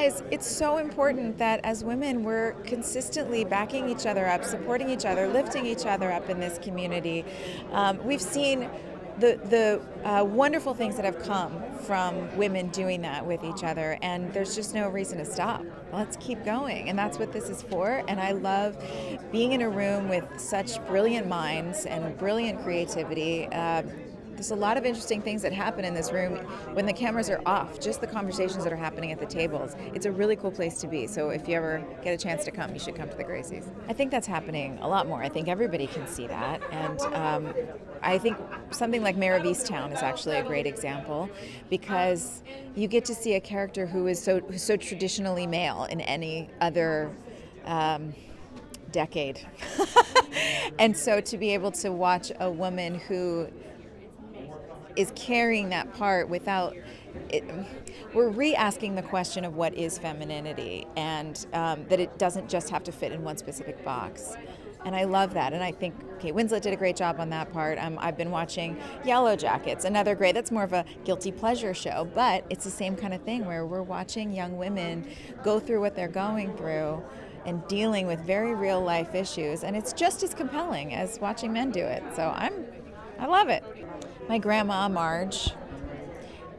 guys, it's so important that as women we're consistently backing each other up, supporting each other, lifting each other up in this community. We've seen the wonderful things that have come from women doing that with each other, and there's just no reason to stop. Let's keep going, and that's what this is for. And I love being in a room with such brilliant minds and brilliant creativity. There's a lot of interesting things that happen in this room when the cameras are off, just the conversations that are happening at the tables. It's a really cool place to be. So if you ever get a chance to come, you should come to the Gracies. I think that's happening a lot more. I think everybody can see that. And I think something like Mayor of Easttown is actually a great example, because you get to see a character who is so traditionally male in any other decade. And so to be able to watch a woman who is carrying that part without it, we're re-asking the question of what is femininity, and that it doesn't just have to fit in one specific box. And I love that, and I think Kate Winslet did a great job on that part. I've been watching Yellow Jackets, another great, that's more of a guilty pleasure show, but it's the same kind of thing where we're watching young women go through what they're going through and dealing with very real life issues, and it's just as compelling as watching men do it. So I love it. My grandma, Marge,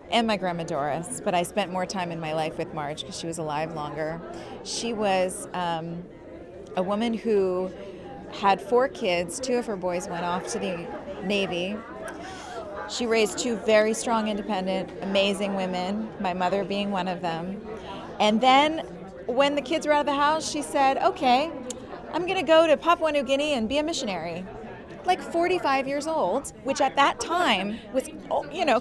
and my grandma Doris, but I spent more time in my life with Marge because she was alive longer. She was a woman who had 4 kids. 2 of her boys went off to the Navy. She raised 2 very strong, independent, amazing women, my mother being one of them. And then when the kids were out of the house, she said, okay, I'm going to go to Papua New Guinea and be a missionary. Like 45 years old, which at that time was,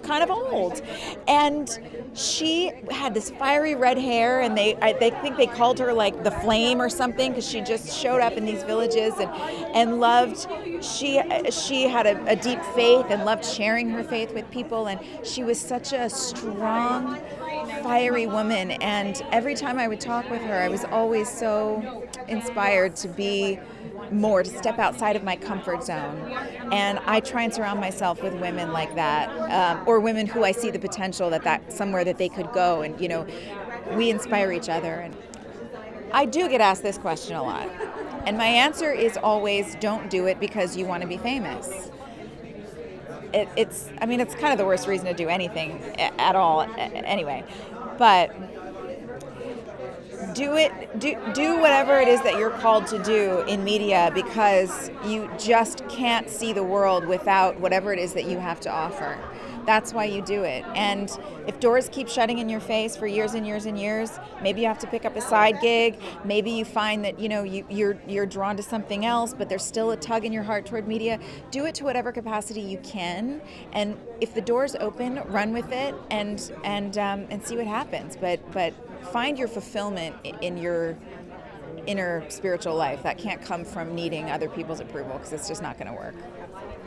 kind of old. And she had this fiery red hair, and they think they called her like the Flame or something, because she just showed up in these villages and loved. She had a deep faith and loved sharing her faith with people, and she was such a strong, fiery woman. And every time I would talk with her, I was always so inspired to be more, to step outside of my comfort zone. And I try and surround myself with women like that, or women who I see the potential that somewhere that they could go, and we inspire each other. And I do get asked this question a lot, and my answer is always, don't do it because you want to be famous. It's kind of the worst reason to do anything at all anyway, but do whatever it is that you're called to do in media, because you just can't see the world without whatever it is that you have to offer. That's why you do it. And if doors keep shutting in your face for years and years and years, maybe you have to pick up a side gig. Maybe you find that you're drawn to something else, but there's still a tug in your heart toward media. Do it to whatever capacity you can, and if the doors open, run with it and see what happens. But find your fulfillment in your inner spiritual life. That can't come from needing other people's approval, because it's just not going to work.